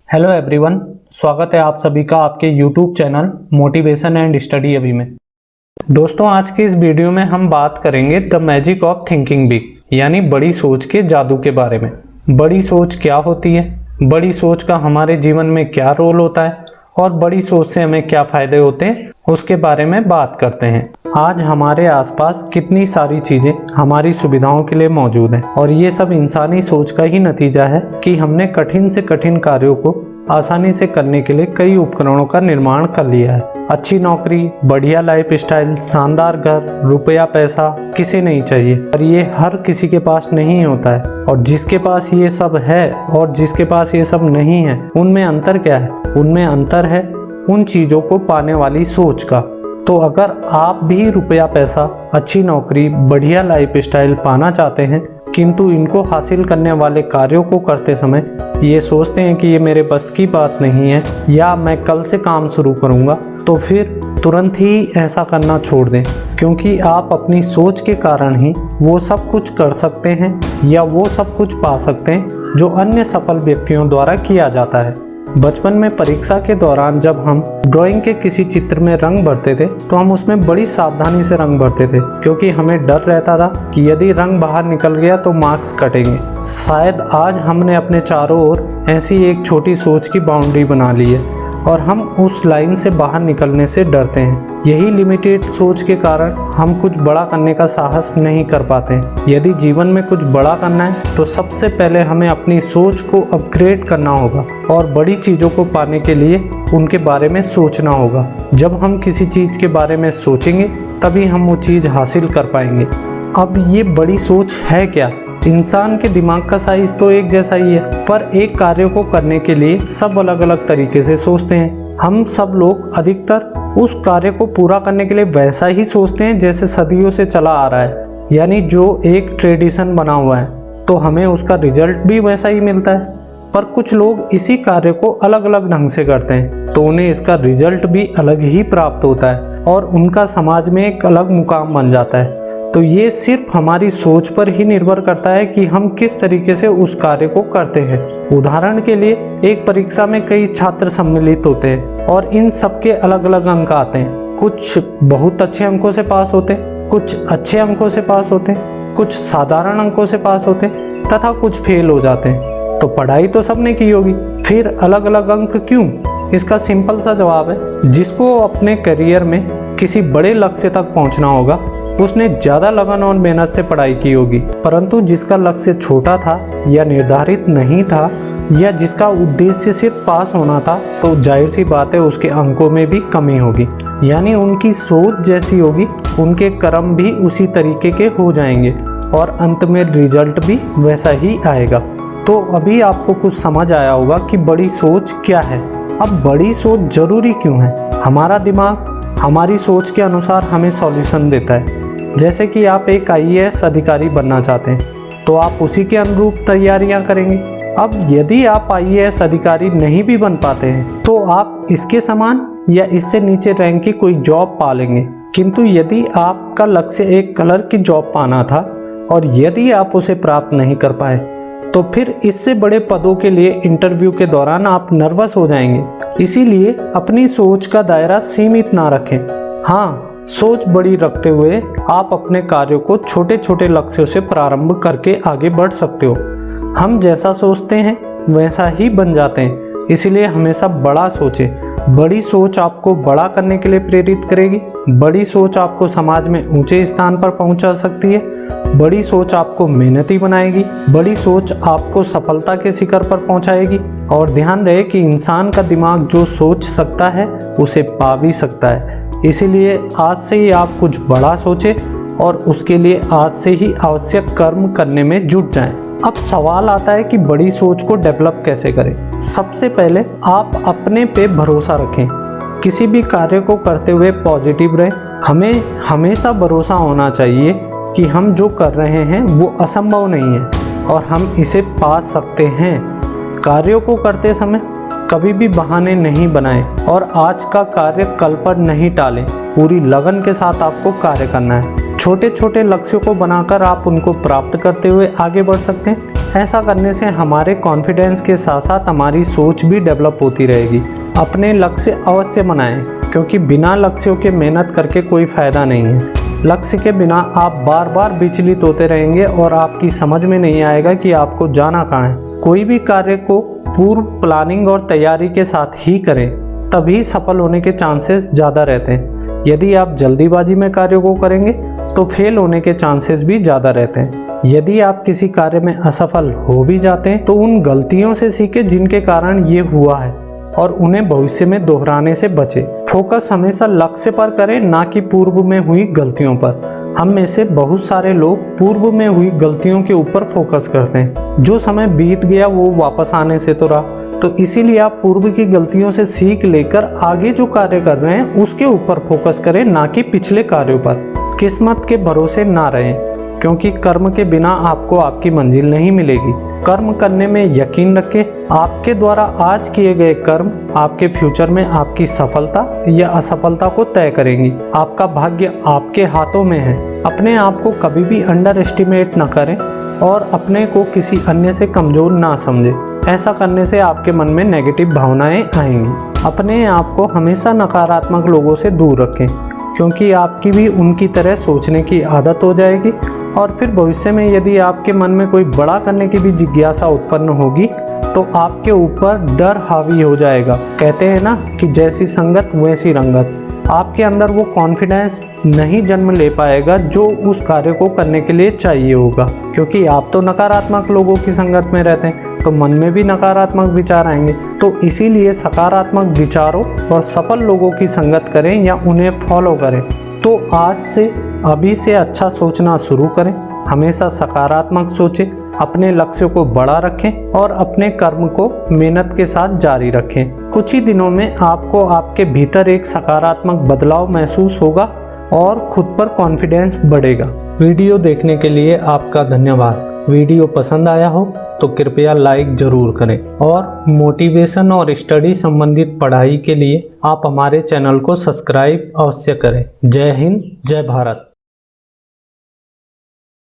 Hello everyone, स्वागत है आप सभी का आपके YouTube channel motivation and study अभी में। दोस्तों, आज के इस वीडियो में हम बात करेंगे the magic of thinking big, यानी बड़ी सोच के जादू के बारे में। बड़ी सोच क्या होती है, बड़ी सोच का हमारे जीवन में क्या रोल होता है और बड़ी सोच से हमें क्या फायदे होते हैं, उसके बारे में बात करते हैं। आज हमारे आसपास कितनी सारी चीजें हमारी सुविधाओं के लिए मौजूद हैं और ये सब इंसानी सोच का ही नतीजा है कि हमने कठिन से कठिन कार्यों को आसानी से करने के लिए कई उपकरणों का निर्माण कर लिया है। अच्छी नौकरी, बढ़िया लाइफस्टाइल, शानदार घर, रुपया पैसा किसे नहीं चाहिए, और ये हर किसी के पास नहीं होता है। और जिसके पास ये सब है और जिसके पास ये सब नहीं है, उनमें अंतर क्या है? उनमें अंतर है उन चीजों को पाने वाली सोच का। तो अगर आप भी रुपया पैसा, अच्छी नौकरी, बढ़िया लाइफस्टाइल पाना चाहते हैं, किंतु इनको हासिल करने वाले कार्यों को करते समय ये सोचते हैं कि ये मेरे बस की बात नहीं है या मैं कल से काम शुरू करूंगा, तो फिर तुरंत ही ऐसा करना छोड़ दें, क्योंकि आप अपनी सोच के कारण ही वो सब कुछ कर सकते हैं या वो सब कुछ पा सकते हैं जो अन्य सफल व्यक्तियों द्वारा किया जाता है। बचपन में परीक्षा के दौरान जब हम ड्राइंग के किसी चित्र में रंग भरते थे तो हम उसमें बड़ी सावधानी से रंग भरते थे, क्योंकि हमें डर रहता था कि यदि रंग बाहर निकल गया तो मार्क्स कटेंगे। शायद आज हमने अपने चारों ओर ऐसी एक छोटी सोच की बाउंड्री बना ली है और हम उस लाइन से बाहर निकलने से डरते हैं। यही लिमिटेड सोच के कारण हम कुछ बड़ा करने का साहस नहीं कर पाते। यदि जीवन में कुछ बड़ा करना है तो सबसे पहले हमें अपनी सोच को अपग्रेड करना होगा और बड़ी चीज़ों को पाने के लिए उनके बारे में सोचना होगा। जब हम किसी चीज़ के बारे में सोचेंगे तभी हम वो चीज़ हासिल कर पाएंगे। अब ये बड़ी सोच है क्या? इंसान के दिमाग का साइज तो एक जैसा ही है, पर एक कार्य को करने के लिए सब अलग अलग तरीके से सोचते हैं। हम सब लोग अधिकतर उस कार्य को पूरा करने के लिए वैसा ही सोचते हैं जैसे सदियों से चला आ रहा है, यानी जो एक ट्रेडिशन बना हुआ है, तो हमें उसका रिजल्ट भी वैसा ही मिलता है। पर कुछ लोग इसी कार्य को अलग अलग ढंग से करते हैं तो उन्हें इसका रिजल्ट भी अलग ही प्राप्त होता है और उनका समाज में एक अलग मुकाम बन जाता है। तो ये सिर्फ हमारी सोच पर ही निर्भर करता है कि हम किस तरीके से उस कार्य को करते हैं। उदाहरण के लिए, एक परीक्षा में कई छात्र सम्मिलित होते हैं और इन सबके अलग अलग अंक आते हैं। कुछ बहुत अच्छे अंकों से पास होते हैं, कुछ अच्छे अंकों से पास होते हैं, कुछ साधारण अंकों से पास होते हैं तथा कुछ फेल हो जाते हैं। तो पढ़ाई तो सबने की होगी, फिर अलग अलग अंक क्यों? इसका सिंपल सा जवाब है, जिसको अपने करियर में किसी बड़े लक्ष्य तक पहुंचना होगा उसने ज्यादा लगन और मेहनत से पढ़ाई की होगी, परंतु जिसका लक्ष्य छोटा था या निर्धारित नहीं था या जिसका उद्देश्य सिर्फ पास होना था, तो जाहिर सी बात है उसके अंकों में भी कमी होगी। यानी उनकी सोच जैसी होगी उनके कर्म भी उसी तरीके के हो जाएंगे और अंत में रिजल्ट भी वैसा ही आएगा। तो अभी आपको कुछ समझ आया होगा कि बड़ी सोच क्या है। अब बड़ी सोच जरूरी क्यों है? हमारा दिमाग हमारी सोच के अनुसार हमें सॉल्यूशन देता है। जैसे कि आप एक IAS अधिकारी बनना चाहते हैं तो आप उसी के अनुरूप तैयारियां करेंगे। अब यदि आप IAS अधिकारी नहीं भी बन पाते हैं तो आप इसके समान या इससे नीचे रैंक की कोई जॉब पा लेंगे। किंतु यदि आपका लक्ष्य एक कलर की जॉब पाना था और यदि आप उसे प्राप्त नहीं कर पाए तो फिर इससे बड़े पदों के लिए इंटरव्यू के दौरान आप नर्वस हो जाएंगे। इसीलिए अपनी सोच का दायरा सीमित ना रखें। हाँ, सोच बड़ी रखते हुए आप अपने कार्यों को छोटे छोटे लक्ष्यों से प्रारंभ करके आगे बढ़ सकते हो। हम जैसा सोचते हैं वैसा ही बन जाते हैं, इसलिए हमेशा बड़ा सोचें। बड़ी सोच आपको बड़ा करने के लिए प्रेरित करेगी। बड़ी सोच आपको समाज में ऊंचे स्थान पर पहुंचा सकती है। बड़ी सोच आपको मेहनती बनाएगी। बड़ी सोच आपको सफलता के शिखर पर पहुंचाएगी। और ध्यान रहे कि इंसान का दिमाग जो सोच सकता है उसे पा भी सकता है। इसीलिए आज से ही आप कुछ बड़ा सोचें और उसके लिए आज से ही आवश्यक कर्म करने में जुट जाएं। अब सवाल आता है कि बड़ी सोच को डेवलप कैसे करें। सबसे पहले आप अपने पे भरोसा रखें। किसी भी कार्य को करते हुए पॉजिटिव रहें। हमें हमेशा भरोसा होना चाहिए कि हम जो कर रहे हैं वो असंभव नहीं है और हम इसे पा सकते हैं। कार्यों को करते समय कभी भी बहाने नहीं बनाएं और आज का कार्य कल पर नहीं टालें। पूरी लगन के साथ आपको कार्य करना है। छोटे छोटे लक्ष्यों को बनाकर आप उनको प्राप्त करते हुए आगे बढ़ सकते हैं। ऐसा करने से हमारे कॉन्फिडेंस के साथ साथ हमारी सोच भी डेवलप होती रहेगी। अपने लक्ष्य अवश्य बनाएं, क्योंकि बिना लक्ष्यों के मेहनत करके कोई फ़ायदा नहीं है। लक्ष्य के बिना आप बार बार विचलित होते रहेंगे और आपकी समझ में नहीं आएगा कि आपको जाना कहाँ है। कोई भी कार्य को पूर्व प्लानिंग और तैयारी के साथ ही करें, तभी सफल होने के चांसेस ज़्यादा रहते हैं। यदि आप जल्दीबाजी में कार्यों को करेंगे तो फेल होने के चांसेस भी ज़्यादा रहते हैं। यदि आप किसी कार्य में असफल हो भी जाते हैं तो उन गलतियों से सीखें जिनके कारण ये हुआ है और उन्हें भविष्य में दोहराने से बचें। फोकस हमेशा लक्ष्य पर करें, ना कि पूर्व में हुई गलतियों पर। हम में से बहुत सारे लोग पूर्व में हुई गलतियों के ऊपर फोकस करते हैं। जो समय बीत गया वो वापस आने से तो रहा, तो इसीलिए आप पूर्व की गलतियों से सीख लेकर आगे जो कार्य कर रहे हैं उसके ऊपर फोकस करें, ना कि पिछले कार्यों पर। किस्मत के भरोसे ना रहें, क्योंकि कर्म के बिना आपको आपकी मंजिल नहीं मिलेगी। कर्म करने में यकीन रखें। आपके द्वारा आज किए गए कर्म आपके फ्यूचर में आपकी सफलता या असफलता को तय करेंगी। आपका भाग्य आपके हाथों में है। अपने आप को कभी भी अंडर एस्टिमेट ना करें और अपने को किसी अन्य से कमजोर ना समझें। ऐसा करने से आपके मन में नेगेटिव भावनाएं आएंगी। अपने आप को हमेशा नकारात्मक लोगों से दूर रखें, क्योंकि आपकी भी उनकी तरह सोचने की आदत हो जाएगी और फिर भविष्य में यदि आपके मन में कोई बड़ा करने की भी जिज्ञासा उत्पन्न होगी तो आपके ऊपर डर हावी हो जाएगा। कहते हैं ना कि जैसी संगत वैसी रंगत। आपके अंदर वो कॉन्फिडेंस नहीं जन्म ले पाएगा जो उस कार्य को करने के लिए चाहिए होगा, क्योंकि आप तो नकारात्मक लोगों की संगत में रहते हैं तो मन में भी नकारात्मक विचार आएंगे। तो इसीलिए सकारात्मक विचारों और सफल लोगों की संगत करें या उन्हें फॉलो करें। तो आज से अभी से अच्छा सोचना शुरू करें। हमेशा सकारात्मक सोचें, अपने लक्ष्यों को बड़ा रखें और अपने कर्म को मेहनत के साथ जारी रखें। कुछ ही दिनों में आपको आपके भीतर एक सकारात्मक बदलाव महसूस होगा और खुद पर कॉन्फिडेंस बढ़ेगा। वीडियो देखने के लिए आपका धन्यवाद। वीडियो पसंद आया हो तो कृपया लाइक जरूर करें और मोटिवेशन और स्टडी संबंधित पढ़ाई के लिए आप हमारे चैनल को सब्सक्राइब अवश्य करें। जय हिंद, जय भारत।